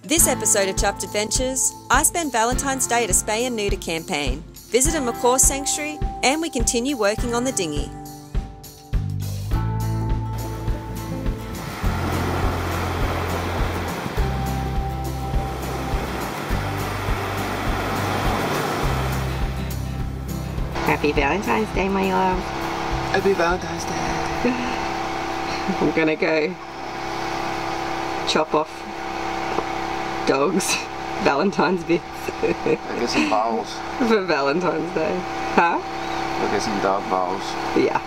This episode of Chuffed Adventures, I spend Valentine's Day at a spay and neuter campaign, visit a macaw sanctuary, and we continue working on the dinghy. Happy Valentine's Day, my love. Happy Valentine's Day. I'm gonna go chop off dogs' Valentine's bits. We'll get some bowls. For Valentine's Day. Huh? We'll get some dog bowls. Yeah.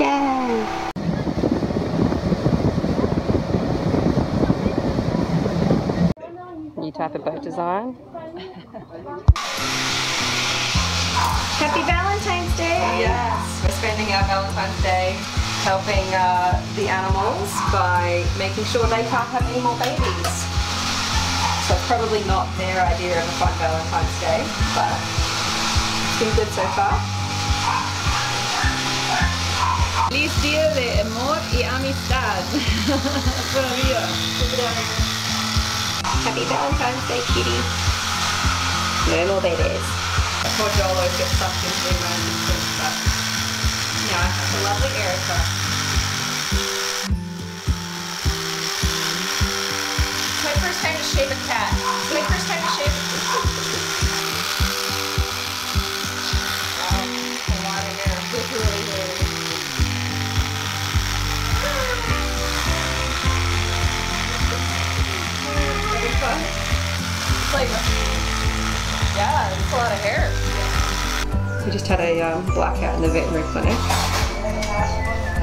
Yay! New type of boat design. Happy Valentine's Day! Yes, we're spending our Valentine's Day helping the animals by making sure they can't have any more babies. So it's probably not their idea of a fun Valentine's Day, but it's been good so far. Feliz día de amor y amistad. Happy Valentine's Day, kitty. No more babies. Poor Joel always gets sucked into the random things, but no, that's a lovely Erica. It's my first time to shave a cat. It's my first time to shave a cat. A lot of hair. It's really hairy. Having fun? It's like, yeah, it's a lot of hair. We just had a blackout in the veterinary clinic.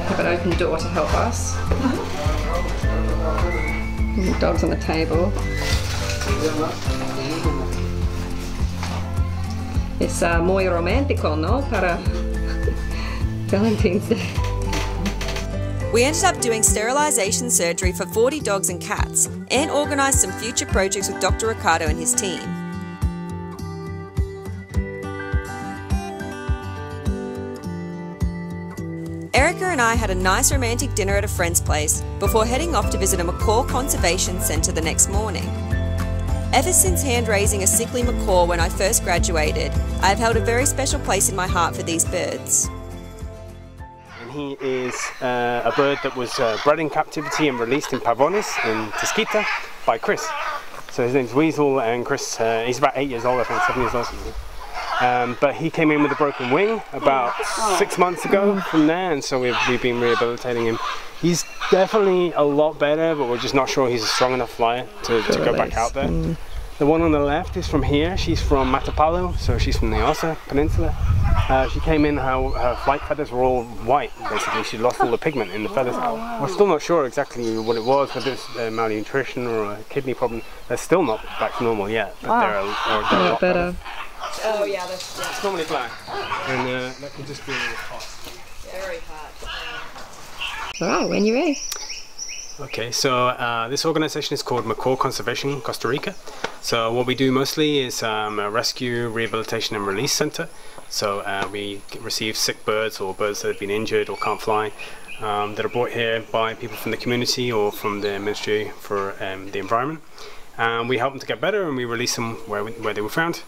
Have an open door to help us. And the dog's on the table. Es muy romántico, ¿no? Para Valentine's Day. We ended up doing sterilisation surgery for 40 dogs and cats and organised some future projects with Dr. Ricardo and his team. Erica and I had a nice romantic dinner at a friend's place before heading off to visit a Macaw Conservation Centre the next morning. Ever since hand-raising a sickly macaw when I first graduated, I have held a very special place in my heart for these birds. And he is a bird that was bred in captivity and released in Pavones in Tisquita by Chris. So his name's Weasel, and Chris, he's about 8 years old, I think, 7 years old. But he came in with a broken wing about 6 months ago from there, and so we've been rehabilitating him. He's definitely a lot better, but we're just not sure he's a strong enough flyer to go back out there. The one on the left is from here. She's from Mata Palo, so she's from the Osa Peninsula. She came in, her flight feathers were all white, basically. She lost all the pigment in the feathers. We're still not sure exactly what it was, whether it's malnutrition or a kidney problem. They're still not back to normal yet, but they're a lot better. Oh yeah, that's It's normally black, and that can just be hot. very hot. Alright, when you're ready. Okay, so this organization is called Macaw Conservation, Costa Rica. So what we do mostly is a rescue, rehabilitation and release center. So we receive sick birds or birds that have been injured or can't fly that are brought here by people from the community or from the Ministry for the Environment. We help them to get better and we release them where they were found.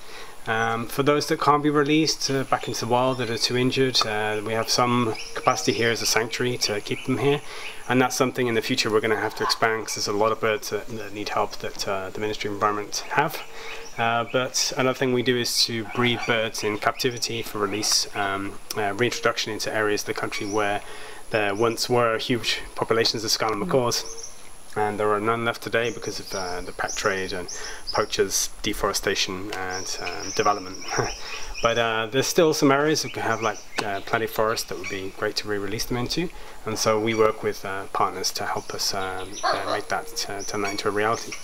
For those that can't be released back into the wild, that are too injured, we have some capacity here as a sanctuary to keep them here, and that's something in the future we're going to have to expand because there's a lot of birds that need help that the Ministry of Environment have. But another thing we do is to breed birds in captivity for release, reintroduction into areas of the country where there once were huge populations of scarlet macaws. And there are none left today because of the pet trade and poachers, deforestation and development. But there's still some areas that have like plenty of forest that would be great to re-release them into, and so we work with partners to help us make that turn that into a reality.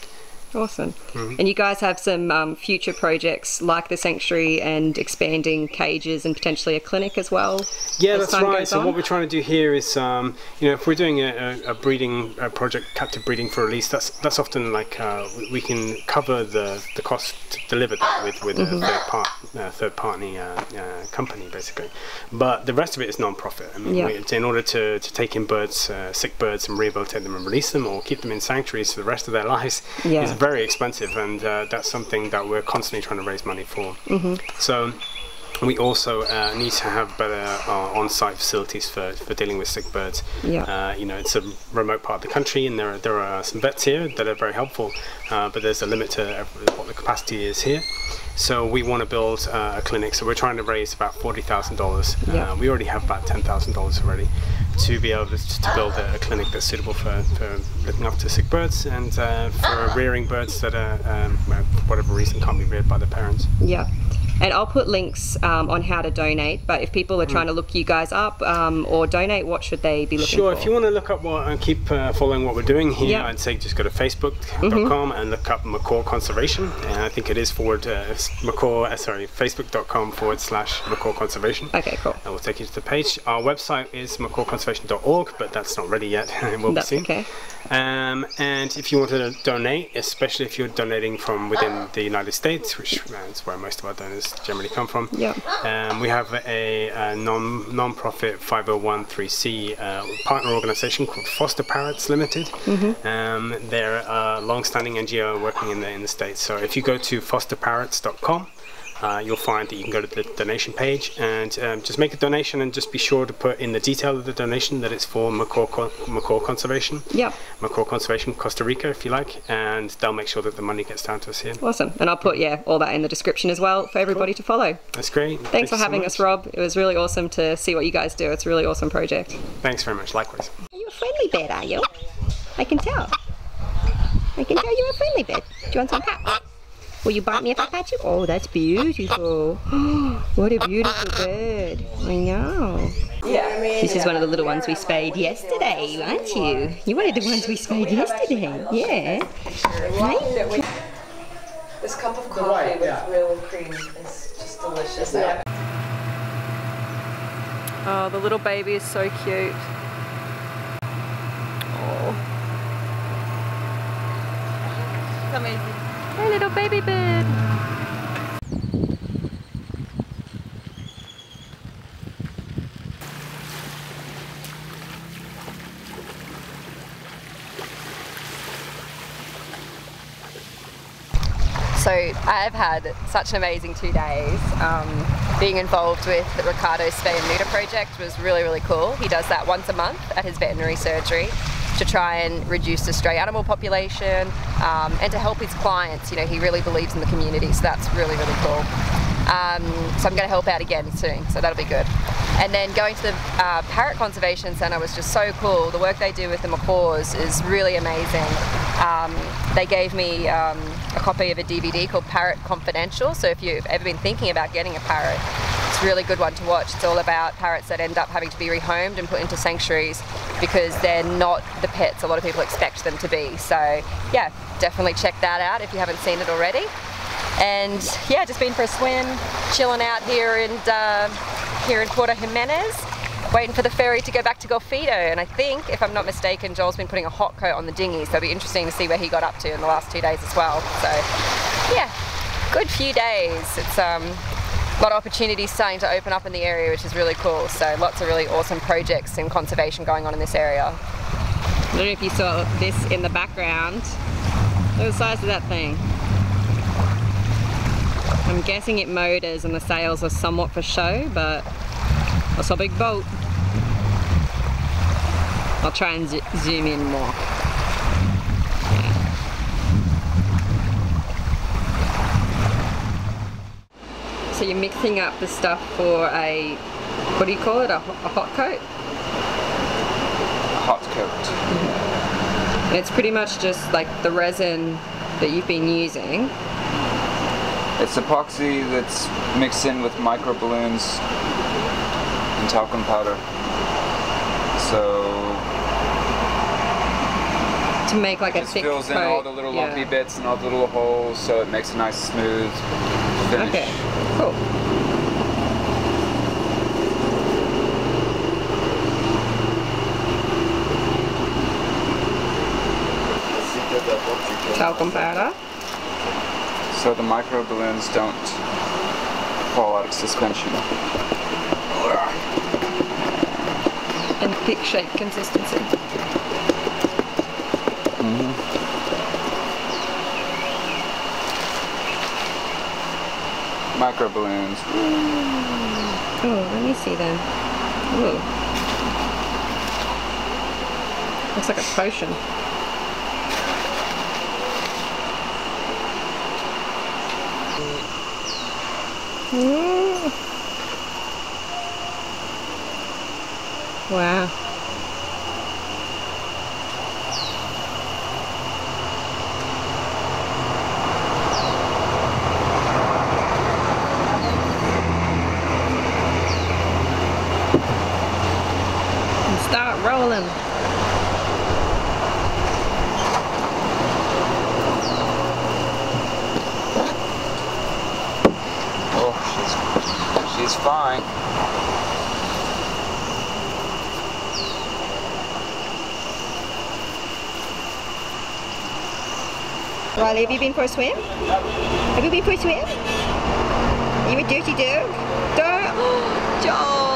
Awesome. And you guys have some future projects like the sanctuary and expanding cages and potentially a clinic as well? Yeah, that's right. So what we're trying to do here is, you know, if we're doing a breeding project, captive breeding for release, that's often like we can cover the cost to deliver that with a third party company basically. But the rest of it is non-profit. I mean, in order to take in birds, sick birds, and rehabilitate them and release them or keep them in sanctuaries for the rest of their lives is very expensive, and that's something that we're constantly trying to raise money for. So we also need to have better on-site facilities for dealing with sick birds. Yeah. You know, it's a remote part of the country, and there are some vets here that are very helpful, but there's a limit to what the capacity is here. So we want to build a clinic. So we're trying to raise about $40,000. Yeah. We already have about $10,000 already to be able to build a clinic that's suitable for looking after sick birds and for rearing birds that are, for whatever reason, can't be reared by their parents. Yeah. And I'll put links on how to donate, but if people are trying to look you guys up or donate, what should they be looking for? Sure, if you want to look up and keep following what we're doing here, Yeah. I'd say just go to facebook.com and look up Macaw Conservation. And I think it is facebook.com/Macaw Conservation. Okay, cool. And we'll take you to the page. Our website is macawconservation.org, but that's not ready yet. It will That's be soon. okay. And if you want to donate, especially if you're donating from within the United States, which is where most of our donors generally come from, Yeah. we have a non-profit 501(c) partner organization called Foster Parrots Limited. They're a long-standing NGO working in the States. So if you go to fosterparrots.com, you'll find that you can go to the donation page and just make a donation, and just be sure to put in the detail of the donation that it's for Macaw Conservation. Yeah. Macaw Conservation Costa Rica, if you like, and they'll make sure that the money gets down to us here. Awesome. And I'll put, all that in the description as well for everybody to follow. That's great. Thanks for you so having much. us, Rob. It was really awesome to see what you guys do. It's a really awesome project. Thanks very much. Likewise. Are you a friendly bird, are you? I can tell. I can tell you're a friendly bird. Do you want some pats? Will you bite me if I pat you? Oh, that's beautiful. What a beautiful bird. I know. This is one of the little ones we spayed yesterday, aren't you? You're one of the ones we spayed yesterday. Yeah. Right? This cup of coffee with real cream is just delicious. Oh, the little baby is so cute. Oh. It's amazing. Hey, little baby bird. So I've had such an amazing 2 days. Being involved with the Ricardo's Spay and Neuter project was really, really cool. He does that once a month at his veterinary surgery to try and reduce the stray animal population and to help his clients. You know, he really believes in the community, so that's really, really cool. So I'm going to help out again soon, so that'll be good. And then going to the Parrot Conservation Centre was just so cool. The work they do with the macaws is really amazing. They gave me a copy of a DVD called Parrot Confidential, so if you've ever been thinking about getting a parrot, it's a really good one to watch. It's all about parrots that end up having to be rehomed and put into sanctuaries because they're not the pets a lot of people expect them to be. So yeah, definitely check that out if you haven't seen it already. And yeah, just been for a swim, chilling out here in Puerto Jimenez, waiting for the ferry to go back to Golfito. And I think, if I'm not mistaken, Joel's been putting a hot coat on the dinghy, so it'll be interesting to see where he got up to in the last 2 days as well. So yeah, good few days. It's a lot of opportunities starting to open up in the area, which is really cool. So lots of really awesome projects and conservation going on in this area. I don't know if you saw this in the background. Look at the size of that thing. I'm guessing it motors and the sails are somewhat for show, but that's a big boat. I'll try and zoom in more. Yeah. So you're mixing up the stuff for a, what do you call it, a hot coat? A hot coat. And it's pretty much just like the resin that you've been using. It's epoxy that's mixed in with micro balloons and talcum powder. So To make like a it thick fills in coat. all the little lumpy bits and all the little holes, so it makes a nice smooth finish. Okay, cool. Talcum powder. So the micro balloons don't fall out of suspension. And thick shape consistency. Micro balloons. Oh, let me see them. Ooh. Looks like a potion. Ooh. Wow. Start rolling. Oh, she's fine. Riley, have you been for a swim? Have you been for a swim? You a dirty dog? Don't. Joel!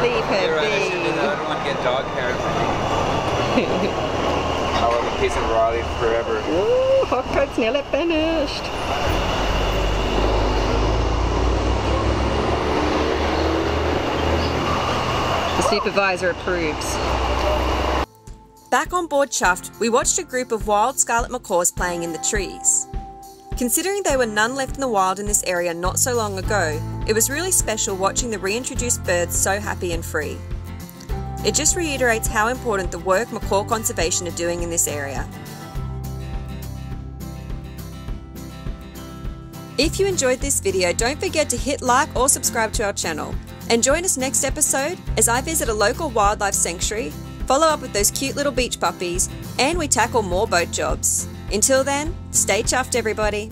Leave her be. I don't want to get dog hair. I'll have a piece of Riley forever. Ooh, hot coat's nearly finished. The supervisor approves. Back on board Chuffed, we watched a group of wild scarlet macaws playing in the trees. Considering there were none left in the wild in this area not so long ago, it was really special watching the reintroduced birds so happy and free. It just reiterates how important the work Macaw Conservation are doing in this area. If you enjoyed this video, don't forget to hit like or subscribe to our channel. And join us next episode as I visit a local wildlife sanctuary, follow up with those cute little beach puppies, and we tackle more boat jobs. Until then, stay chuffed everybody.